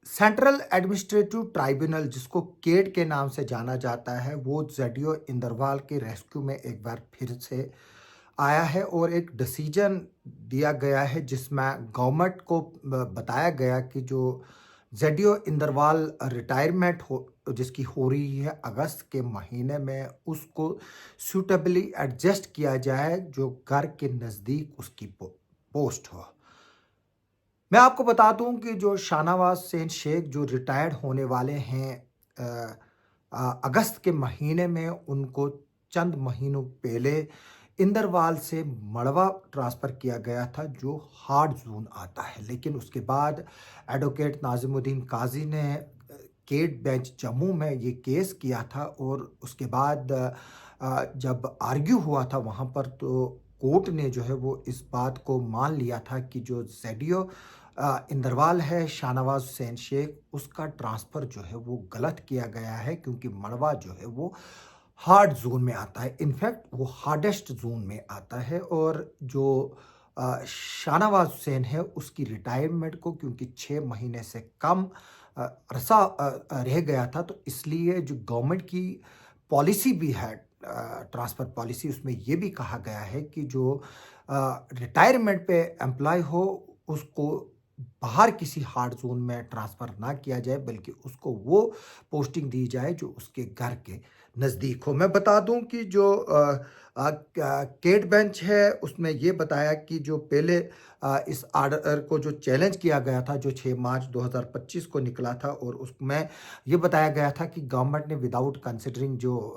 Central administrative tribunal जिसको cat के नाम से जाना जाता है वो जडियो इंदरवाल के रेस्क्यू में एक बार फिर से आया है और एक डिसीजन दिया गया है जिसमें गवर्नमेंट को बताया गया कि जो जडियो इंदरवाल रिटायरमेंट हो जिसकी हो रही है अगस्त के महीने में उसको सूटेबली एडजस्ट किया जाए जो घर के नज़दीक उसकी पोस्ट हो। मैं आपको बता दूं कि जो शाहनवाज हुसैन शेख जो रिटायर्ड होने वाले हैं अगस्त के महीने में उनको चंद महीनों पहले इंदरवाल से मड़वा ट्रांसफ़र किया गया था जो हार्ड जोन आता है, लेकिन उसके बाद एडवोकेट नाजिमुद्दीन काजी ने केट बेंच जम्मू में ये केस किया था और उसके बाद जब आर्ग्यू हुआ था वहाँ पर तो कोर्ट ने जो है वो इस बात को मान लिया था कि जो जेडियो इंदरवाल है शाहनवाज हुसैन शेख उसका ट्रांसफ़र जो है वो गलत किया गया है क्योंकि मड़वा जो है वो हार्ड जोन में आता है। इनफैक्ट वो हार्डेस्ट जोन में आता है और जो शाहनवाज हुसैन है उसकी रिटायरमेंट को क्योंकि 6 महीने से कम अरसा रह गया था तो इसलिए जो गवर्नमेंट की पॉलिसी भी है ट्रांसफ़र पॉलिसी उसमें ये भी कहा गया है कि जो रिटायरमेंट पे एम्प्लॉय हो उसको बाहर किसी हार्ड जोन में ट्रांसफ़र ना किया जाए बल्कि उसको वो पोस्टिंग दी जाए जो उसके घर के नज़दीक हो। मैं बता दूं कि जो केट बेंच है उसमें ये बताया कि जो पहले इस आर्डर को जो चैलेंज किया गया था जो 6 मार्च 2025 को निकला था और उसमें ये बताया गया था कि गवर्नमेंट ने विदाउट कंसिडरिंग जो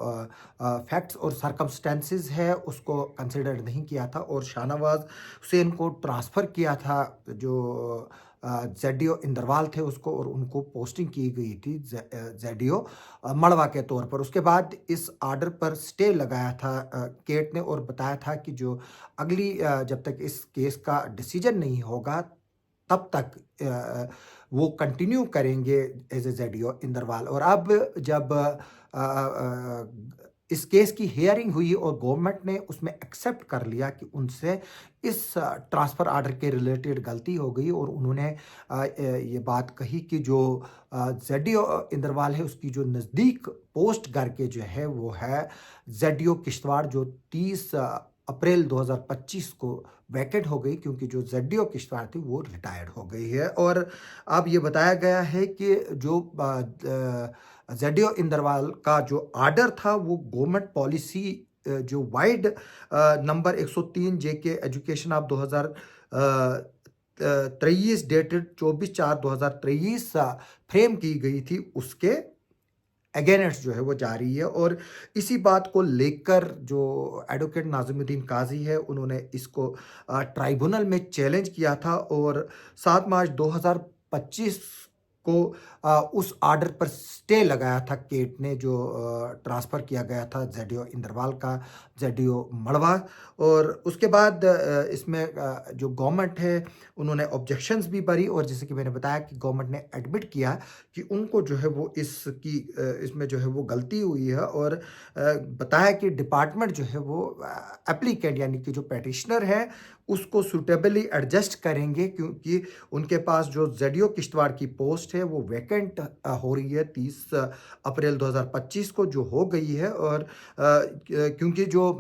फैक्ट्स और सरकमस्टेंसेस है उसको कंसिडर नहीं किया था और शाहनवाज हुसैन को ट्रांसफ़र किया था जो जेडियो इंदरवाल थे उसको और उनको पोस्टिंग की गई थी जेडियो मड़वा के तौर पर। उसके बाद इस आर्डर पर स्टे लगाया था केट ने और बताया था कि जो अगली जब तक इस केस का डिसीजन नहीं होगा तब तक वो कंटिन्यू करेंगे एज ए जेडियो इंदरवाल। और अब जब इस केस की हियरिंग हुई और गवर्नमेंट ने उसमें एक्सेप्ट कर लिया कि उनसे इस ट्रांसफ़र आर्डर के रिलेटेड गलती हो गई और उन्होंने ये बात कही कि जो जेडियो इंदरवाल है उसकी जो नज़दीक पोस्ट करके जो है वो है जेडियो किश्तवाड़ जो 30 अप्रैल 2025 को वैकेट हो गई क्योंकि जो जेडियो किश्तवाड़ थी वो रिटायर्ड हो गई है। और अब ये बताया गया है कि जो जेडियो इंदरवाल का जो आर्डर था वो गवर्नमेंट पॉलिसी जो wide number 103 JK education of 2023 dated 24/4/2023 frame की गई थी उसके अगेंस्ट जो है वो जारी है। और इसी बात को लेकर जो एडवोकेट नाजिमुद्दीन काजी है उन्होंने इसको ट्राइब्यूनल में चैलेंज किया था और 7 मार्च 2025 को उस आर्डर पर स्टे लगाया था केट ने जो ट्रांसफ़र किया गया था जेडियो इंदरवाल का जेडियो मड़वा। और उसके बाद इसमें जो गवर्नमेंट है उन्होंने ऑब्जेक्शंस भी भरी और जैसे कि मैंने बताया कि गवर्नमेंट ने एडमिट किया कि उनको जो है वो इसमें जो है वो गलती हुई है और बताया कि डिपार्टमेंट जो है वो एप्लीकेंट यानी कि जो पेटिशनर है उसको सूटेबली एडजस्ट करेंगे क्योंकि उनके पास जो जेडियो किश्तवाड़ की पोस्ट है वो वैकेंट हो रही है 30 अप्रैल 2025 को जो हो गई है। और क्योंकि जो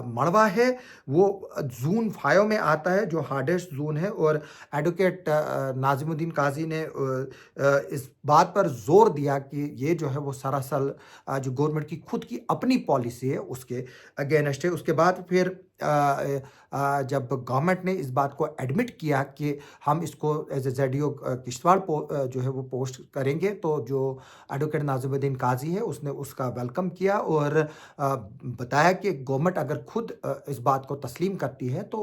मड़वा है वो जोन 5 में आता है जो हार्डेस्ट जोन है और एडवोकेट नाजिमुद्दीन काजी ने इस बात पर जोर दिया कि ये जो है वो सरासर जो गवर्नमेंट की खुद की अपनी पॉलिसी है उसके अगेंस्ट है। उसके बाद फिर जब गवर्नमेंट ने इस बात को एडमिट किया कि हम इसको एज ए जेडियो किश्तवाड़ जो है वो पोस्ट करेंगे तो जो एडवोकेट नाजिमुद्दीन काजी है उसने उसका वेलकम किया और बताया कि गवर्नमेंट अगर खुद इस बात को तस्लीम करती है तो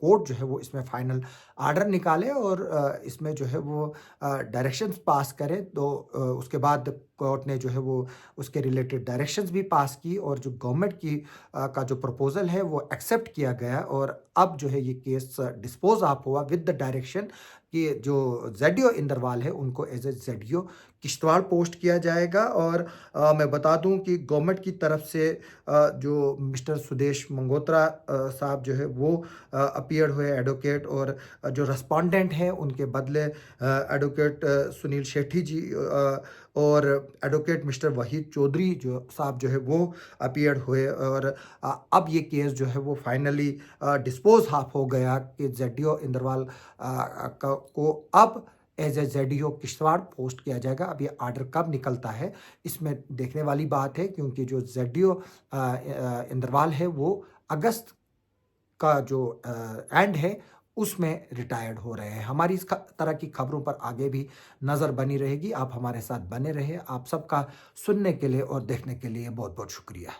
कोर्ट जो है वो इसमें फाइनल आर्डर निकाले और इसमें जो है वो डायरेक्शंस पास करे तो उसके बाद कोर्ट ने जो है वो उसके रिलेटेड डायरेक्शंस भी पास की और जो गवर्नमेंट की का जो प्रपोजल है वो एक्सेप्ट किया गया और अब जो है ये केस डिस्पोज ऑफ हुआ विद द डायरेक्शन कि जो ज़ेडियो इंदरवाल है उनको एज ए ज़ेडियो किश्तवाड़ पोस्ट किया जाएगा। और मैं बता दूं कि गवर्नमेंट की तरफ से जो मिस्टर सुदेश मंगोत्रा साहब जो है वो अपीयर हुए एडवोकेट, और जो रेस्पोंडेंट हैं उनके बदले एडवोकेट सुनील शेट्टी जी और एडवोकेट मिस्टर वहीद चौधरी जो साहब जो है वो अपीयर हुए। और अब ये केस जो है वो फाइनली डिस्पोज हाफ हो गया कि ज़ेडियो इंदरवाल को अब एज ए ज़ेडियो किश्तवाड़ पोस्ट किया जाएगा। अब ये आर्डर कब निकलता है इसमें देखने वाली बात है, क्योंकि जो ज़ेडियो इंदरवाल है वो अगस्त का जो एंड है उसमें रिटायर्ड हो रहे हैं। हमारी इस तरह की खबरों पर आगे भी नज़र बनी रहेगी। आप हमारे साथ बने रहे। आप सबका सुनने के लिए और देखने के लिए बहुत बहुत शुक्रिया।